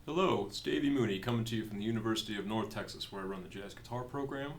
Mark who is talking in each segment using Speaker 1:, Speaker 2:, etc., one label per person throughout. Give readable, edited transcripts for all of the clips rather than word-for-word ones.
Speaker 1: Hello, it's Davey Mooney coming to you from the University of North Texas, where I run the jazz guitar program.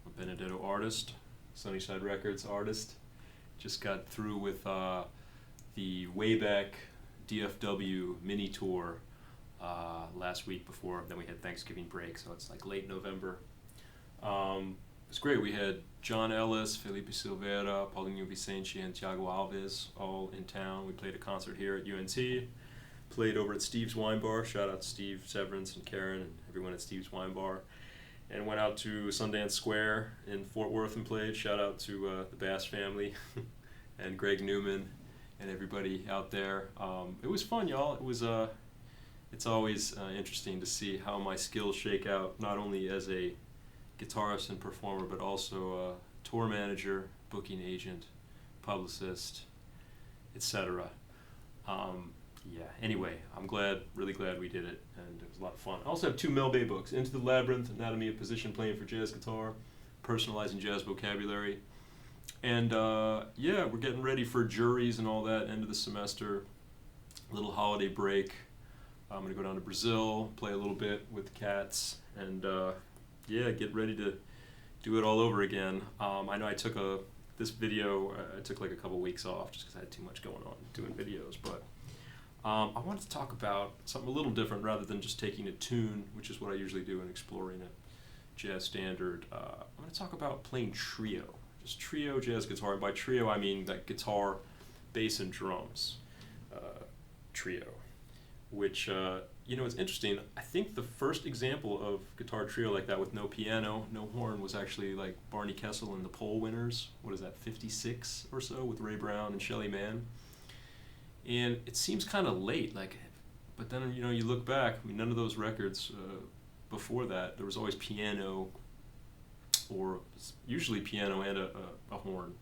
Speaker 1: I'm a Benedetto artist, Sunnyside Records artist. Just got through with the Wayback DFW mini tour last week before, then we had Thanksgiving break, so it's like late November. It's great. We had John Ellis, Felipe Silveira, Paulinho Vicente, and Thiago Alves all in town. We played a concert here at UNT. Played over at Steve's Wine Bar. Shout out to Steve Severance and Karen and everyone at Steve's Wine Bar. And went out to Sundance Square in Fort Worth and played. Shout out to the Bass family and Greg Newman and everybody out there. It was fun, y'all. It's always interesting to see how my skills shake out, not only as a guitarist and performer, but also a tour manager, booking agent, publicist, etc. Anyway, I'm really glad we did it, and it was a lot of fun. I also have two Mel Bay books, Into the Labyrinth, Anatomy of Position Playing for Jazz Guitar, Personalizing Jazz Vocabulary. And we're getting ready for juries and all that, end of the semester, little holiday break. I'm going to go down to Brazil, play a little bit with the cats, and get ready to do it all over again. I know I took this video, I took like a couple weeks off just because I had too much going on doing videos, but I wanted to talk about something a little different rather than just taking a tune, which is what I usually do in exploring a jazz standard. I'm going to talk about playing trio, just trio jazz guitar. And by trio, I mean that guitar, bass, and drums trio, which, it's interesting. I think the first example of guitar trio like that with no piano, no horn, was actually like Barney Kessel and the Pole Winners. What is that, 56 or so, with Ray Brown and Shelly Manne. And it seems kind of late, but then you look back. I mean, none of those records before that, there was always piano, or usually piano and a horn.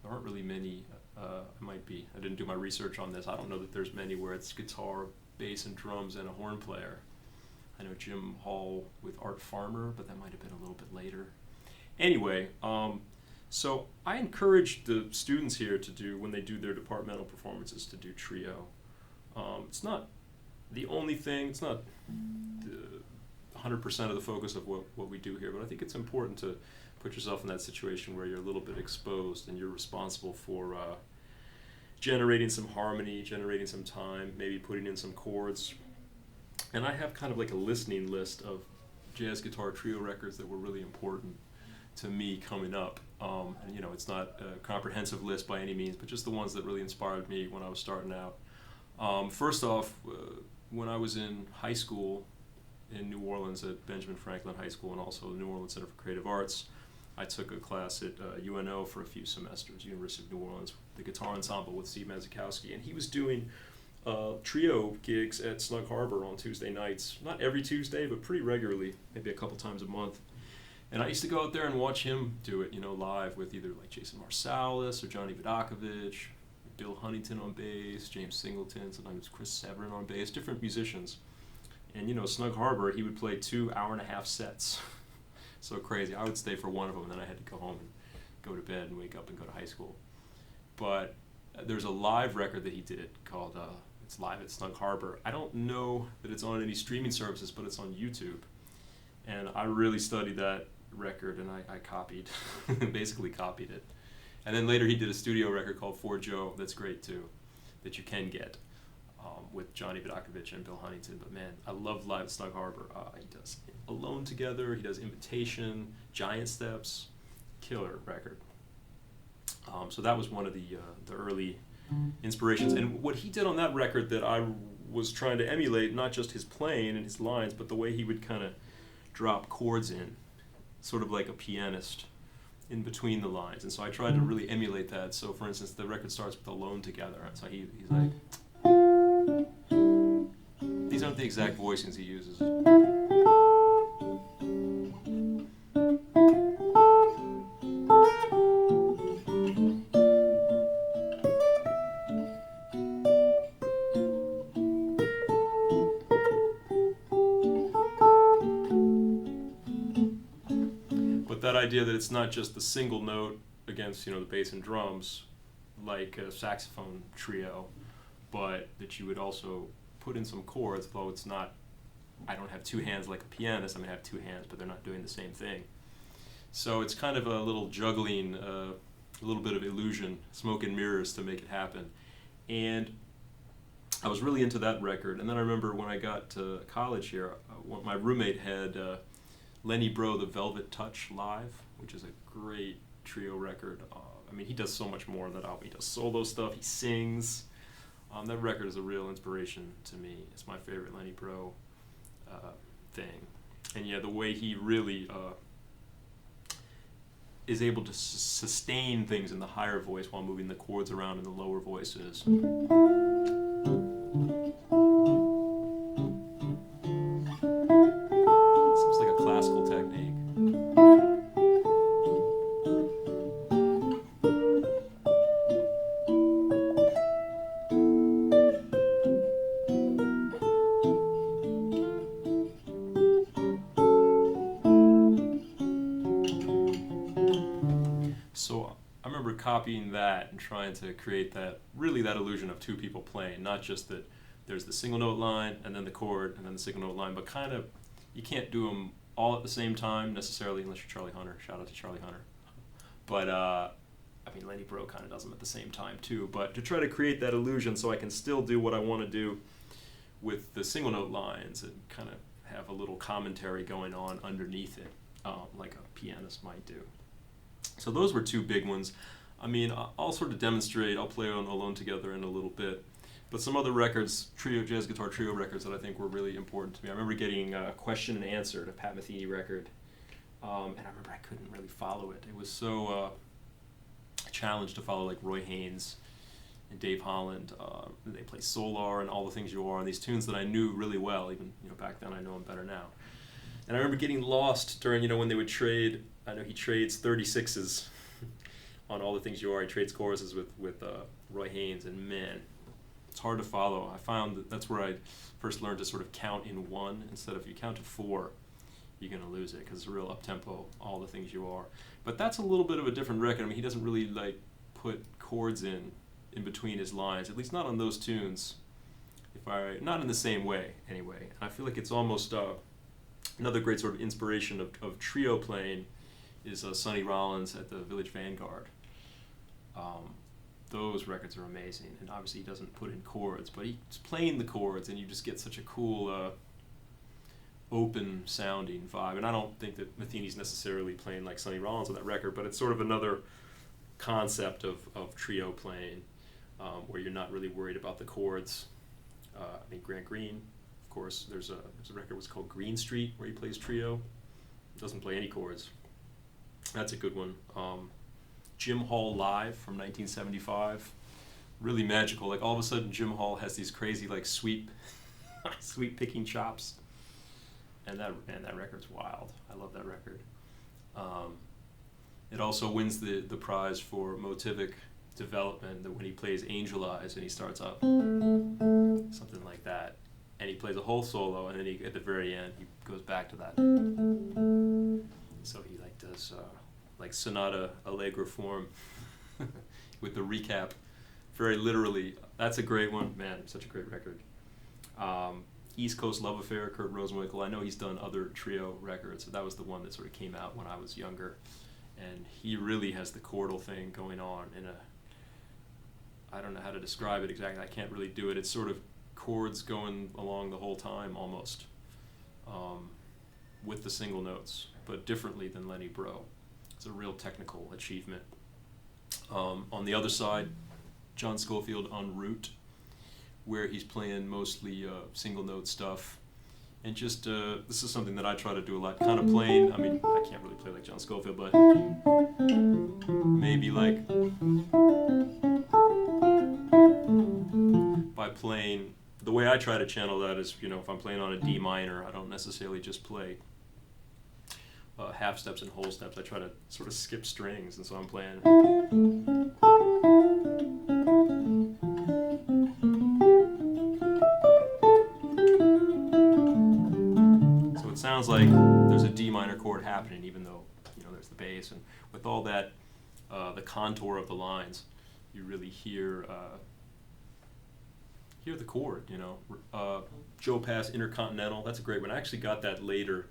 Speaker 1: There aren't really many. I didn't do my research on this. I don't know that there's many where it's guitar, bass, and drums and a horn player. I know Jim Hall with Art Farmer, but that might have been a little bit later. Anyway. So I encourage the students here to do, when they do their departmental performances, to do trio. It's not the only thing, it's not 100% of the focus of what we do here, but I think it's important to put yourself in that situation where you're a little bit exposed and you're responsible for generating some harmony, generating some time, maybe putting in some chords. And I have kind of like a listening list of jazz guitar trio records that were really important to me coming up. It's not a comprehensive list by any means, but just the ones that really inspired me when I was starting out. First off, when I was in high school in New Orleans at Benjamin Franklin High School and also the New Orleans Center for Creative Arts, I took a class at UNO for a few semesters, University of New Orleans, the guitar ensemble with Steve Masakowski, and he was doing trio gigs at Snug Harbor on Tuesday nights. Not every Tuesday, but pretty regularly, maybe a couple times a month. And I used to go out there and watch him do it, live with either like Jason Marsalis or Johnny Vidakovich, Bill Huntington on bass, James Singleton, sometimes Chris Severin on bass, different musicians. And Snug Harbor, he would play 2 hour-and-a-half sets. So crazy. I would stay for one of them, and then I had to go home and go to bed and wake up and go to high school. But there's a live record that he did called It's Live at Snug Harbor. I don't know that it's on any streaming services, but it's on YouTube. And I really studied that record, and I basically copied it. And then later he did a studio record called For Joe that's great too, that you can get with Johnny Vidakovich and Bill Huntington. But man, I love Live at Snug Harbor. He does Alone Together, he does Invitation, Giant Steps, killer record. So that was one of the early inspirations. And what he did on that record that I was trying to emulate, not just his playing and his lines, but the way he would kind of drop chords in, sort of like a pianist in between the lines. And so I tried to really emulate that. So for instance, the record starts with Alone Together. So he's like, these aren't the exact voicings he uses. That idea that it's not just the single note against the bass and drums like a saxophone trio, but that you would also put in some chords, though it's not I don't have two hands like a pianist. I mean, I have two hands, but they're not doing the same thing. So it's kind of a little juggling, a little bit of illusion, smoke and mirrors to make it happen. And I was really into that record. And then I remember when I got to college here, my roommate had Lenny Breau, The Velvet Touch Live, which is a great trio record. I mean, he does so much more on that album. He does solo stuff, he sings. That record is a real inspiration to me. It's my favorite Lenny Breau thing. And yeah, the way he really is able to sustain things in the higher voice while moving the chords around in the lower voices. Seems like a classical technique. So I remember copying that and trying to create that illusion of two people playing, not just that there's the single note line and then the chord and then the single note line, but kind of, you can't do them all at the same time necessarily unless you're Charlie Hunter. Shout out to Charlie Hunter. But I mean, Lenny Breau kind of does them at the same time too, but to try to create that illusion so I can still do what I want to do with the single note lines and kind of have a little commentary going on underneath it, like a pianist might do. So those were two big ones. I mean, I'll sort of demonstrate, I'll play on Alone Together in a little bit, but some other records, jazz guitar trio records that I think were really important to me. I remember getting Question and Answer, the Pat Metheny record, and I remember I couldn't really follow it. It was so a challenge to follow like Roy Haynes and Dave Holland. They play Solar and All the Things You Are, and these tunes that I knew really well, even back then. I know them better now. And I remember getting lost during, when they would trade. I know he trades 36s on All the Things You Are. He trades choruses with Roy Haynes, and man, it's hard to follow. I found that's where I first learned to sort of count in one instead of, if you count to four, you're going to lose it because it's a real up-tempo, All the Things You Are. But that's a little bit of a different record. I mean, he doesn't really like put chords in between his lines, at least not on those tunes. Not in the same way, anyway. And I feel like it's almost another great sort of inspiration of trio playing is Sonny Rollins at the Village Vanguard. Those records are amazing, and obviously he doesn't put in chords, but he's playing the chords, and you just get such a cool, open-sounding vibe. And I don't think that Metheny's necessarily playing like Sonny Rollins on that record, but it's sort of another concept of trio playing, where you're not really worried about the chords. I mean, Grant Green, of course, there's a record was called Green Street where he plays trio. Doesn't play any chords. That's a good one. Jim Hall Live from 1975. Really magical. Like all of a sudden Jim Hall has these crazy like sweep picking chops. And that record's wild. I love that record. It also wins the prize for motivic development, that when he plays Angel Eyes and he starts up something like that, and he plays a whole solo, and then at the very end he goes back to that. So he like does like sonata allegro form with the recap very literally. That's a great one, man. Such a great record. East Coast Love Affair, Kurt Rosenwinkel. I know he's done other trio records, so that was the one that sort of came out when I was younger, and he really has the chordal thing going on in a, I don't know how to describe it exactly. I can't really do it. It's sort of chords going along the whole time almost, with the single notes, but differently than Lenny Breau. It's a real technical achievement. On the other side, John Scofield on Route, where he's playing mostly single note stuff. And just, this is something that I try to do a lot, kind of playing, I mean, I can't really play like John Scofield, but maybe like by playing, the way I try to channel that is, if I'm playing on a D minor, I don't necessarily just play half steps and whole steps. I try to sort of skip strings, and so I'm playing. So it sounds like there's a D minor chord happening, even though there's the bass, and with all that, the contour of the lines, you really hear hear the chord, you know. Joe Pass Intercontinental, that's a great one. I actually got that later.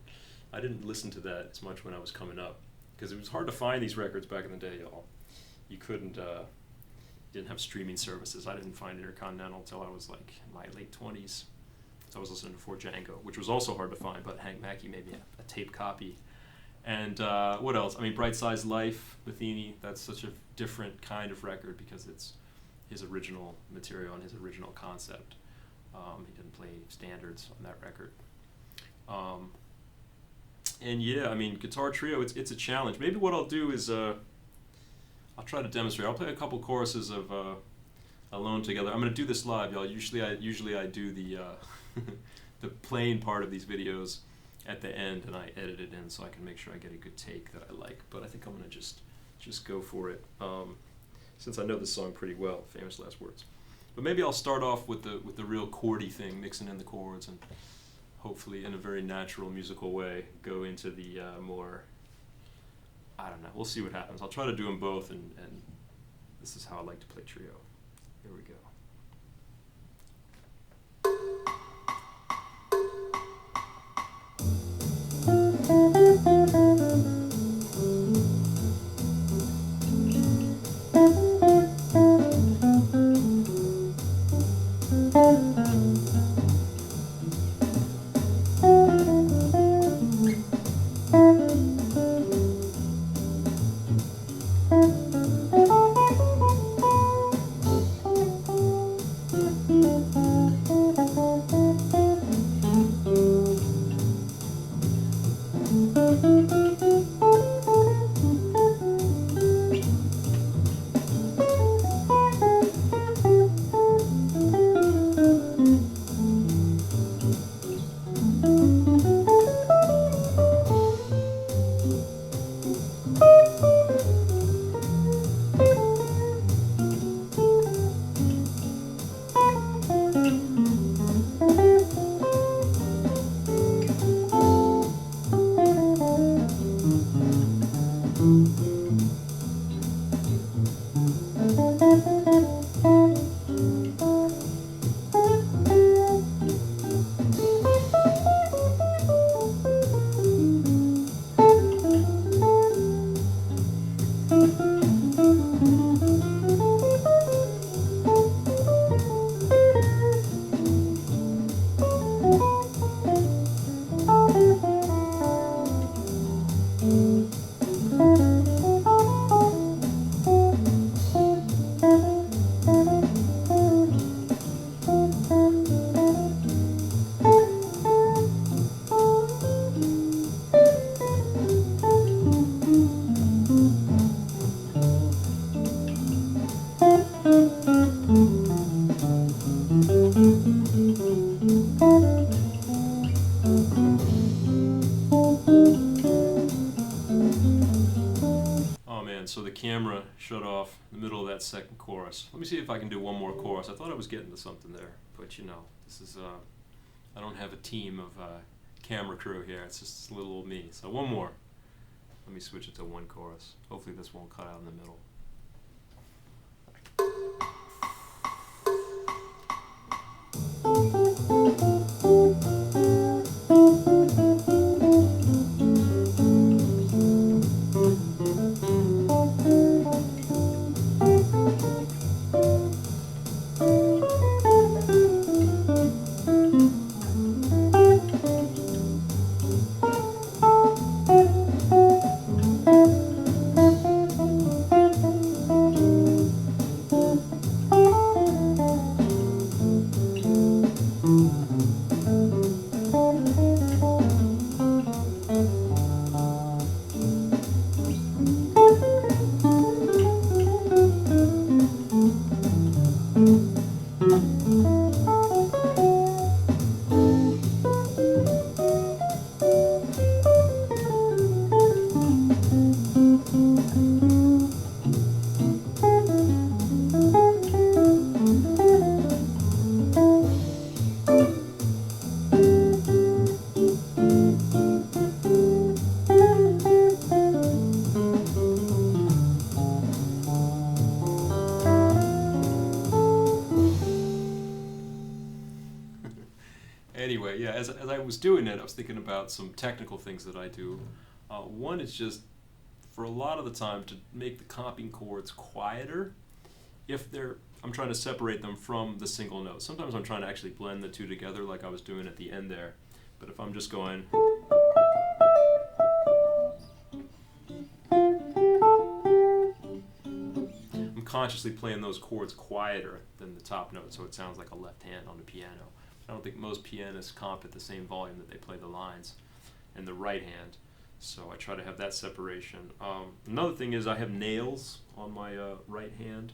Speaker 1: I didn't listen to that as much when I was coming up because it was hard to find these records back in the day, y'all. You couldn't, didn't have streaming services. I didn't find Intercontinental until I was like in my late 20s. So I was listening to For Django, which was also hard to find, but Hank Mackey made me a tape copy. And what else? I mean, Bright Size Life, Metheny, that's such a different kind of record because it's his original material and his original concept. He didn't play standards on that record. And yeah, I mean, Guitar Trio, it's a challenge. Maybe what I'll do is I'll try to demonstrate. I'll play a couple choruses of Alone Together. I'm going to do this live, y'all. Usually I do the the playing part of these videos at the end, and I edit it in so I can make sure I get a good take that I like. But I think I'm going to just go for it, since I know this song pretty well, Famous Last Words. But maybe I'll start off with the real chordy thing, mixing in the chords, and hopefully in a very natural musical way go into the more, I don't know, we'll see what happens. I'll try to do them both, and this is how I like to play trio. Here we go. So the camera shut off in the middle of that second chorus. Let me see if I can do one more chorus. I thought I was getting to something there, but you know, this is, I don't have a team of camera crew here. It's just little old me. So one more. Let me switch it to one chorus. Hopefully this won't cut out in the middle. I was doing it, I was thinking about some technical things that I do. One is just, for a lot of the time, to make the comping chords quieter if I'm trying to separate them from the single note. Sometimes I'm trying to actually blend the two together like I was doing at the end there. But if I'm just going, I'm consciously playing those chords quieter than the top note, so it sounds like a left hand on the piano. I don't think most pianists comp at the same volume that they play the lines in the right hand. So I try to have that separation. Another thing is I have nails on my right hand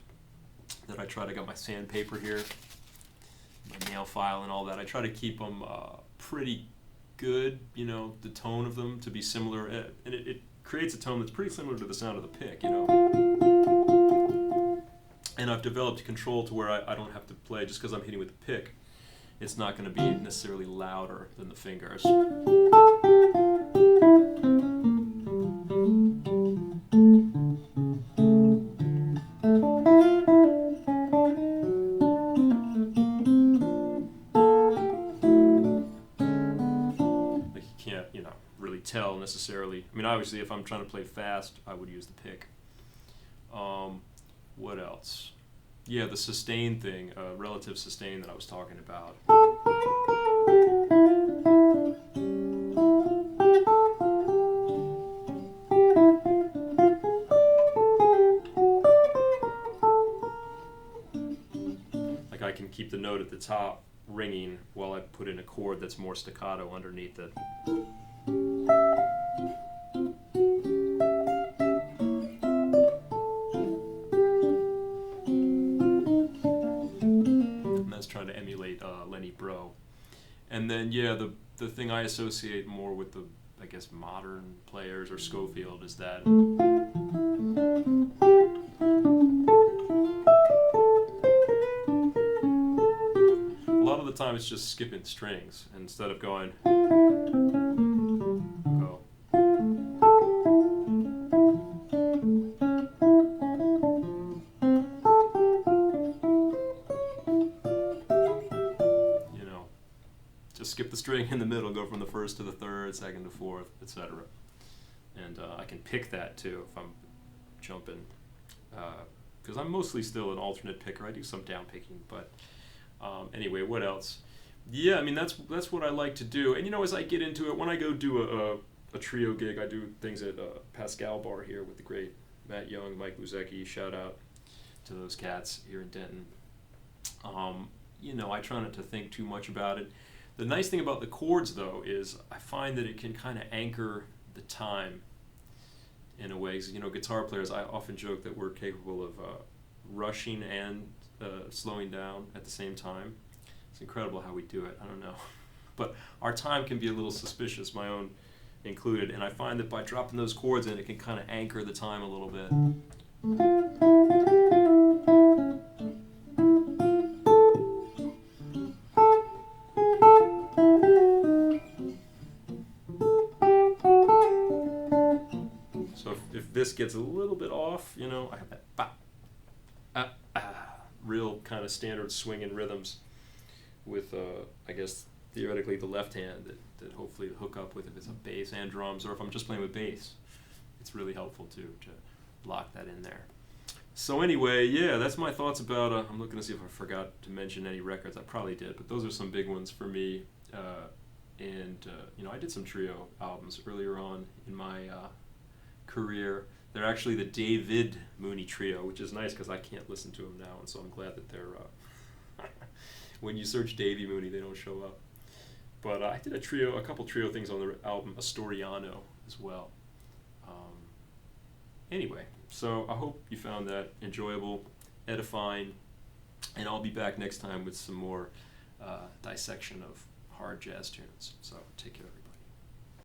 Speaker 1: that I try to get my sandpaper here, my nail file and all that. I try to keep them pretty good, you know, the tone of them to be similar. And it creates a tone that's pretty similar to the sound of the pick, you know. And I've developed control to where I don't have to play, just because I'm hitting with the pick, it's not going to be necessarily louder than the fingers. Tell necessarily. I mean, obviously, if I'm trying to play fast, I would use the pick. What else? Yeah, the sustain thing, relative sustain that I was talking about. Like I can keep the note at the top ringing while I put in a chord that's more staccato underneath it. And that's trying to emulate Lenny Breau. And then, yeah, the thing I associate more with the, I guess, modern players or Scofield is that a lot of the time it's just skipping strings instead of going go. You know, just skip the string in the middle, go from the first to the third, second to fourth, etc. And I can pick that too if I'm jumping, because I'm mostly still an alternate picker. I do some down picking, but anyway, what else? Yeah, I mean, that's what I like to do. And, you know, as I get into it, when I go do a trio gig, I do things at Pascal Bar here with the great Matt Young, Mike Buzecki. Shout out to those cats here in Denton. You know, I try not to think too much about it. The nice thing about the chords, though, is I find that it can kind of anchor the time in a way. 'Cause, you know, guitar players, I often joke that we're capable of rushing and slowing down at the same time. It's incredible how we do it. I don't know. But our time can be a little suspicious, my own included. And I find that by dropping those chords in, it can kind of anchor the time a little bit. So if this gets a little bit off, you know, I have that ba, real kind of standard swinging rhythms with, I guess, theoretically the left hand that hopefully hook up with if it's a bass and drums, or if I'm just playing with bass, it's really helpful to lock that in there. So anyway, yeah, that's my thoughts about, I'm looking to see if I forgot to mention any records. I probably did, but those are some big ones for me. You know, I did some trio albums earlier on in my career. They're actually the David Mooney trio, which is nice because I can't listen to them now, and so I'm glad that they're when you search Davey Mooney, they don't show up. But I did a couple trio things on the album Astoriano as well. Anyway, so I hope you found that enjoyable, edifying, and I'll be back next time with some more dissection of hard jazz tunes. So take care, everybody.